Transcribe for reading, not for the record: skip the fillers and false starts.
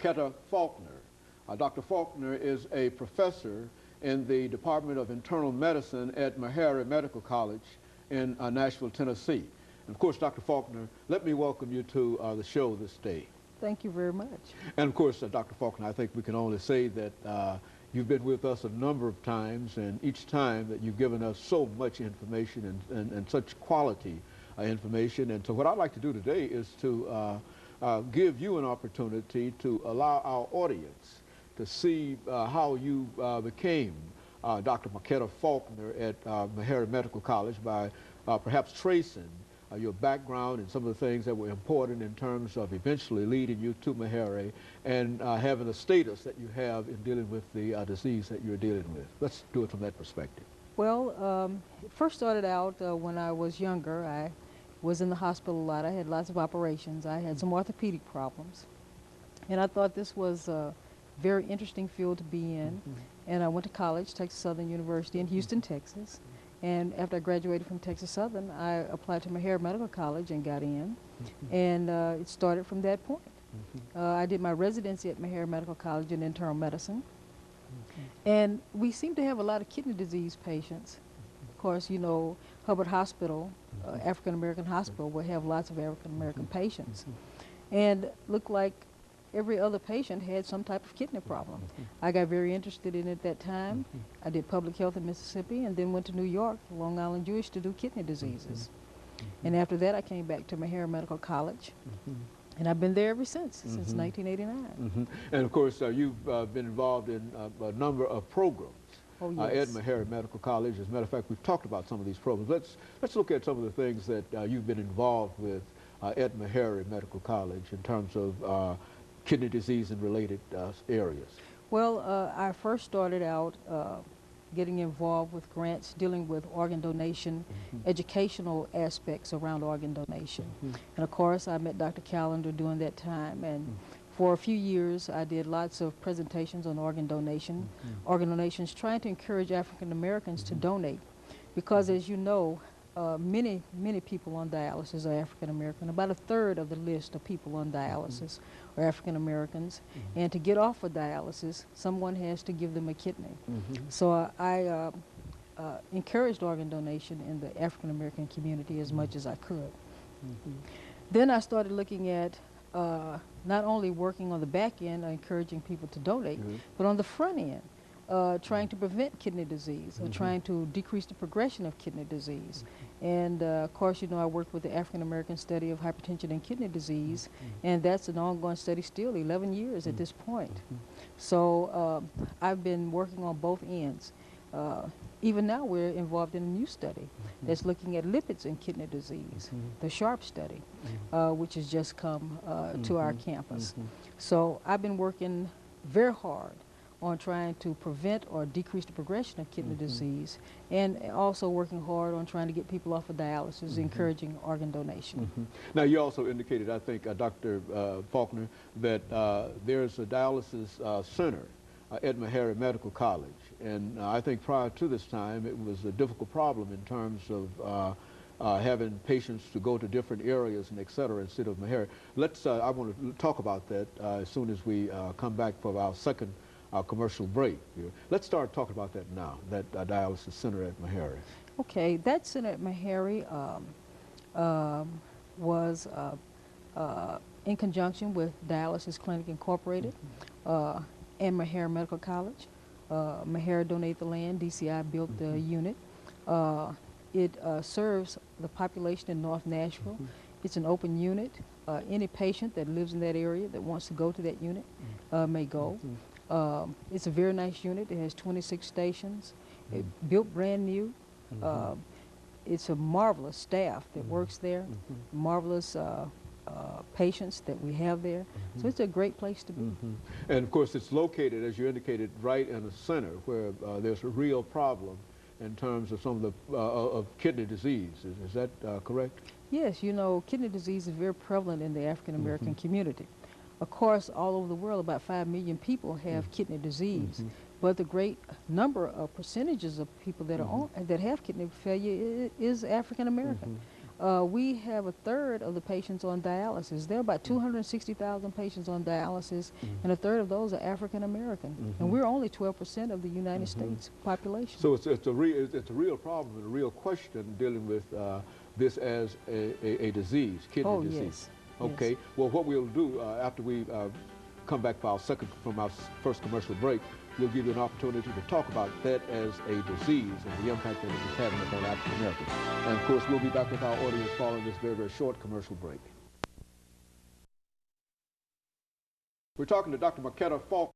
MFaulkner. Dr. Faulkner is a professor in the Department of Internal Medicine at Meharry Medical College in Nashville, Tennessee. And of course, Dr. Faulkner, let me welcome you to the show this day. Thank you very much. And of course, Dr. Faulkner, I think we can only say that you've been with us a number of times, and each time that you've given us so much information and such quality information. And so what I'd like to do today is to give you an opportunity to allow our audience to see how you became Dr. Faulkner at Meharry Medical College by perhaps tracing your background and some of the things that were important in terms of eventually leading you to Meharry and having the status that you have in dealing with the disease that you're dealing with. Let's do it from that perspective. Well, it first started out when I was younger. I was in the hospital a lot. I had lots of operations. I had some orthopedic problems. And I thought this was a very interesting field to be in. And I went to college, Texas Southern University in Houston, Texas. And after I graduated from Texas Southern, I applied to Meharry Medical College and got in. And it started from that point. I did my residency at Meharry Medical College in internal medicine. And we seem to have a lot of kidney disease patients. Of course, you know, Hubbard Hospital, African-American hospital, will have lots of African-American patients. And looked like every other patient had some type of kidney problem. I got very interested in it at that time. I did public health in Mississippi and then went to New York, Long Island Jewish, to do kidney diseases. And after that, I came back to Meharry Medical College. And I've been there ever since 1989. And of course, you've been involved in a number of programs at Meharry Medical College. As a matter of fact, we've talked about some of these programs. Let's look at some of the things that you've been involved with at Meharry Medical College in terms of kidney disease and related areas. Well, I first started out getting involved with grants dealing with organ donation, educational aspects around organ donation. And of course, I met Dr. Callender during that time, and for a few years I did lots of presentations on organ donation, organ donations, trying to encourage African Americans to donate, because as you know, many people on dialysis are African American. About a third of the list of people on dialysis are African Americans, and to get off of dialysis, someone has to give them a kidney. So I encouraged organ donation in the African American community as much as I could. Then I started looking at not only working on the back end, encouraging people to donate, but on the front end, trying to prevent kidney disease, or trying to decrease the progression of kidney disease. And of course, you know, I worked with the African American study of hypertension and kidney disease, and that's an ongoing study still, 11 years at this point. So I've been working on both ends. Even now we're involved in a new study that's looking at lipids in kidney disease, the SHARP study, which has just come to our campus. So I've been working very hard on trying to prevent or decrease the progression of kidney disease, and also working hard on trying to get people off of dialysis, encouraging organ donation. Now, you also indicated, I think, Dr. Faulkner, that there's a dialysis center at Meharry Medical College, and I think prior to this time it was a difficult problem in terms of having patients to go to different areas and et cetera instead of Meharry. I want to talk about that as soon as we come back for our second commercial break here. Let's start talking about that now, that dialysis center at Meharry. Okay, that center at Meharry was in conjunction with Dialysis Clinic Incorporated and Meharry Medical College. Meharry donated the land, DCI built the unit. It serves the population in North Nashville. It's an open unit. Any patient that lives in that area that wants to go to that unit may go. It's a very nice unit. It has 26 stations. It built brand new. It's a marvelous staff that works there, marvelous patients that we have there. So it's a great place to be. And of course, it's located, as you indicated, right in the center where there's a real problem in terms of some of the of kidney disease. Is that correct? Yes, you know, kidney disease is very prevalent in the African American community. Of course, all over the world, about 5 million people have kidney disease, but the great number of percentages of people that are that have kidney failure is African American. We have a third of the patients on dialysis. There are about 260,000 patients on dialysis, and a third of those are African American. And we're only 12% of the United States population. So it's a real problem and a real question dealing with this as a disease, kidney disease. Yes. Okay. Yes. Well, what we'll do after we come back from our first commercial break, we'll give you an opportunity to talk about that as a disease and the impact that it is having upon African Americans. And of course, we'll be back with our audience following this very, very short commercial break. We're talking to Dr. McKenna Faulkner.